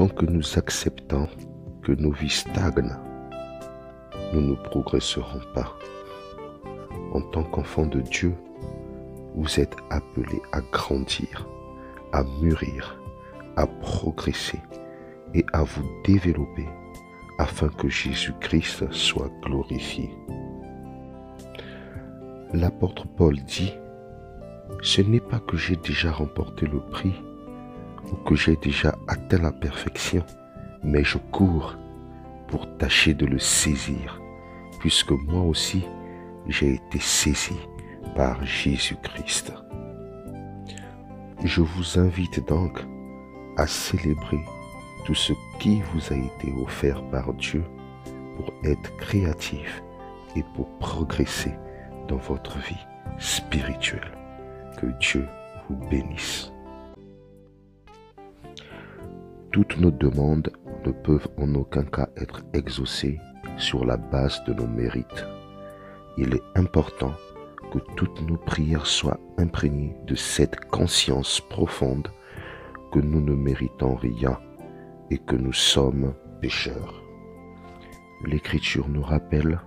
tant que nous acceptons que nos vies stagnent, nous ne progresserons pas. En tant qu'enfant de Dieu, vous êtes appelés à grandir, à mûrir, à progresser et à vous développer afin que Jésus-Christ soit glorifié. L'apôtre Paul dit, « Ce n'est pas que j'ai déjà remporté le prix ou que j'ai déjà atteint la perfection, mais je cours pour tâcher de le saisir, puisque moi aussi j'ai été saisi par Jésus-Christ. » Je vous invite donc à célébrer tout ce qui vous a été offert par Dieu pour être créatif et pour progresser dans votre vie spirituelle. Que Dieu vous bénisse. Toutes nos demandes ne peuvent en aucun cas être exaucées sur la base de nos mérites. Il est important que toutes nos prières soient imprégnées de cette conscience profonde que nous ne méritons rien et que nous sommes pécheurs. L'Écriture nous rappelle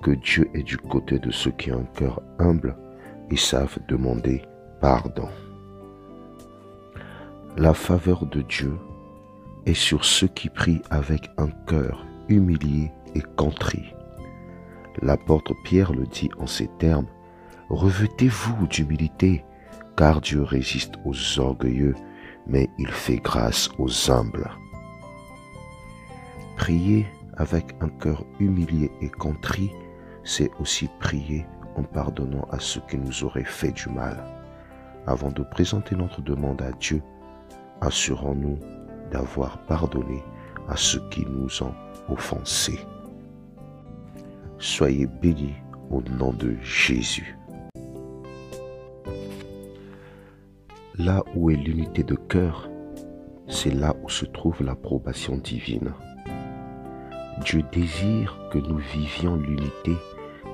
que Dieu est du côté de ceux qui ont un cœur humble et savent demander pardon. La faveur de Dieu est sur ceux qui prient avec un cœur humilié et contrit. L'apôtre Pierre le dit en ces termes, « Revêtez-vous d'humilité, car Dieu résiste aux orgueilleux, mais il fait grâce aux humbles. » Prier avec un cœur humilié et contrit, c'est aussi prier en pardonnant à ceux qui nous auraient fait du mal. Avant de présenter notre demande à Dieu, assurons-nous d'avoir pardonné à ceux qui nous ont offensés. Soyez bénis au nom de Jésus. Là où est l'unité de cœur, c'est là où se trouve l'approbation divine. Dieu désire que nous vivions l'unité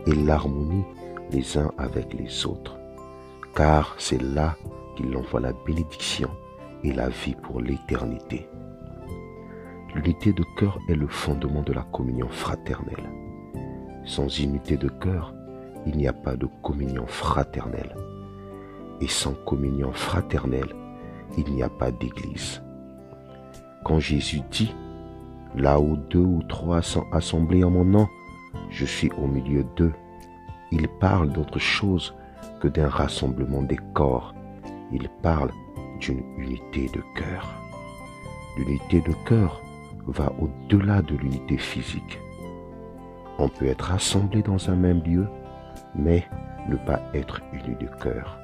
et l'harmonie les uns avec les autres, car c'est là qu'il envoie la bénédiction et la vie pour l'éternité. L'unité de cœur est le fondement de la communion fraternelle. Sans unité de cœur, il n'y a pas de communion fraternelle. Et sans communion fraternelle, il n'y a pas d'église. Quand Jésus dit, « Là où 2 ou 3 sont assemblés en mon nom, je suis au milieu d'eux », il parle d'autre chose que d'un rassemblement des corps. Il parle d'une unité de cœur. L'unité de cœur va au-delà de l'unité physique. On peut être assemblé dans un même lieu, mais ne pas être unis de cœur.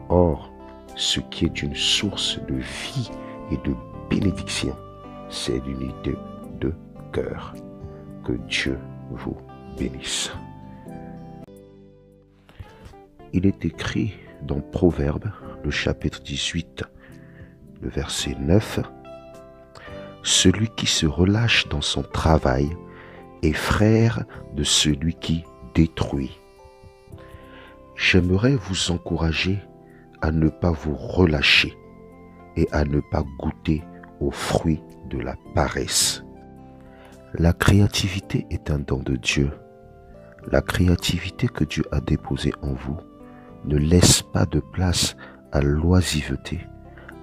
Or, ce qui est une source de vie et de bénédiction, c'est l'unité de cœur. Que Dieu vous bénisse. Il est écrit dans Proverbes, le chapitre 18, le verset 9, « Celui qui se relâche dans son travail est frère de celui qui détruit. » J'aimerais vous encourager à ne pas vous relâcher et à ne pas goûter aux fruits de la paresse. La créativité est un don de Dieu. La créativité que Dieu a déposée en vous ne laisse pas de place à l'oisiveté,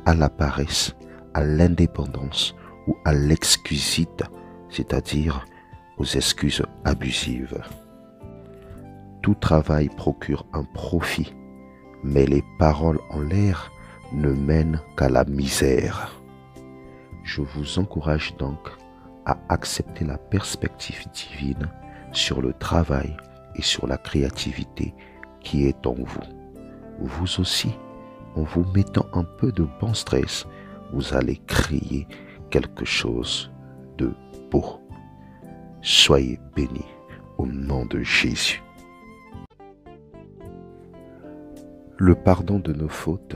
à la paresse, à l'indépendance ou à l'excusite, c'est-à-dire aux excuses abusives. Tout travail procure un profit, mais les paroles en l'air ne mènent qu'à la misère. Je vous encourage donc à accepter la perspective divine sur le travail et sur la créativité qui est en vous. Vous aussi, en vous mettant un peu de bon stress, vous allez créer quelque chose de beau. Soyez bénis au nom de Jésus. Le pardon de nos fautes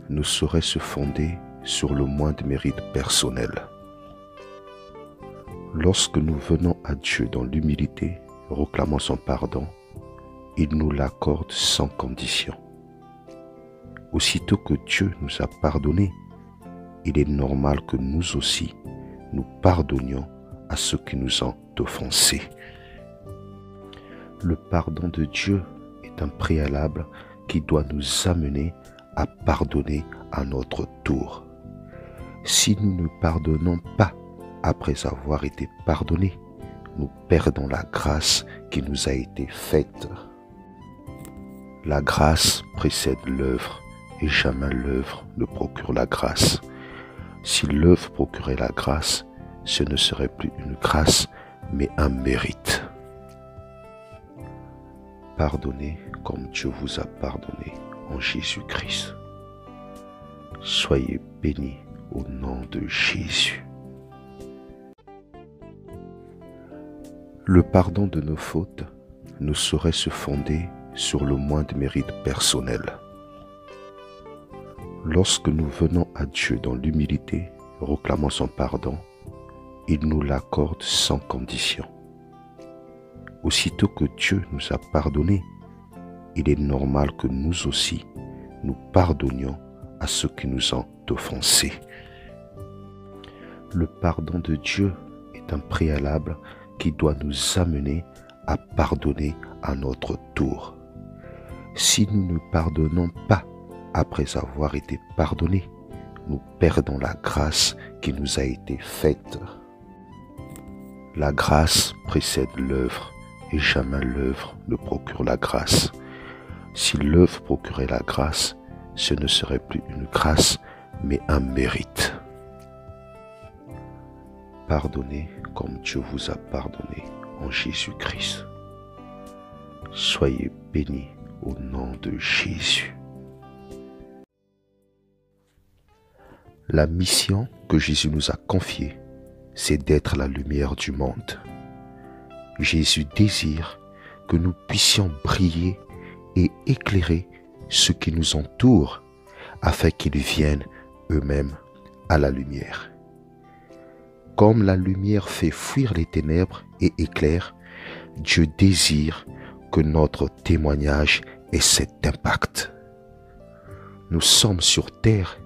ne saurait se fonder sur le moindre mérite personnel. Lorsque nous venons à Dieu dans l'humilité, réclamant son pardon, il nous l'accorde sans condition. Aussitôt que Dieu nous a pardonné, il est normal que nous aussi, nous pardonnions à ceux qui nous ont offensés. Le pardon de Dieu est un préalable qui doit nous amener à pardonner à notre tour. Si nous ne pardonnons pas après avoir été pardonnés, nous perdons la grâce qui nous a été faite. La grâce précède l'œuvre et jamais l'œuvre ne procure la grâce. Si l'œuvre procurait la grâce, ce ne serait plus une grâce, mais un mérite. Pardonnez comme Dieu vous a pardonné en Jésus-Christ. Soyez bénis au nom de Jésus. Le pardon de nos fautes ne saurait se fonder sur le moindre mérite personnel. Lorsque nous venons à Dieu dans l'humilité, réclamant son pardon, il nous l'accorde sans condition. Aussitôt que Dieu nous a pardonnés, il est normal que nous aussi, nous pardonnions à ceux qui nous ont offensés. Le pardon de Dieu est un préalable qui doit nous amener à pardonner à notre tour. Si nous ne pardonnons pas après avoir été pardonnés, nous perdons la grâce qui nous a été faite. La grâce précède l'œuvre et jamais l'œuvre ne procure la grâce. Si l'œuvre procurait la grâce, ce ne serait plus une grâce, mais un mérite. Pardonnez comme Dieu vous a pardonné en Jésus-Christ. Soyez bénis au nom de Jésus. La mission que Jésus nous a confiée, c'est d'être la lumière du monde. Jésus désire que nous puissions briller et éclairer ceux qui nous entourent afin qu'ils viennent eux-mêmes à la lumière. Comme la lumière fait fuir les ténèbres et éclaire, Dieu désire que notre témoignage ait cet impact. Nous sommes sur terre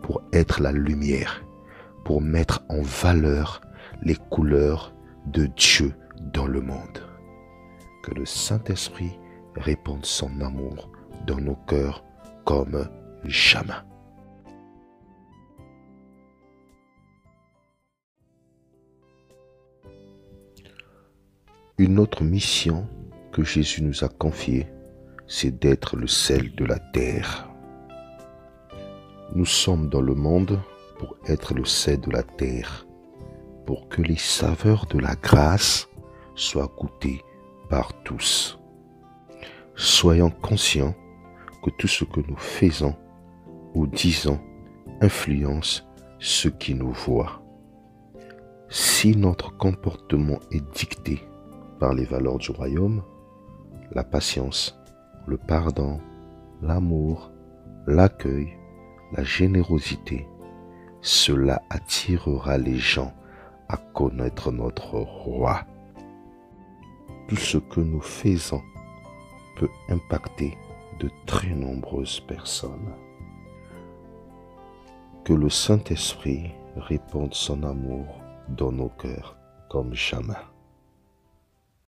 pour être la lumière, pour mettre en valeur les couleurs de Dieu dans le monde. Que le Saint-Esprit répande son amour dans nos cœurs comme jamais. Une autre mission que Jésus nous a confiée, c'est d'être le sel de la terre. Nous sommes dans le monde pour être le sel de la terre, pour que les saveurs de la grâce soient goûtées par tous. Soyons conscients que tout ce que nous faisons ou disons influence ceux qui nous voient. Si notre comportement est dicté par les valeurs du royaume, la patience, le pardon, l'amour, l'accueil, la générosité, cela attirera les gens à connaître notre roi. Tout ce que nous faisons peut impacter de très nombreuses personnes. Que le Saint-Esprit répande son amour dans nos cœurs comme jamais.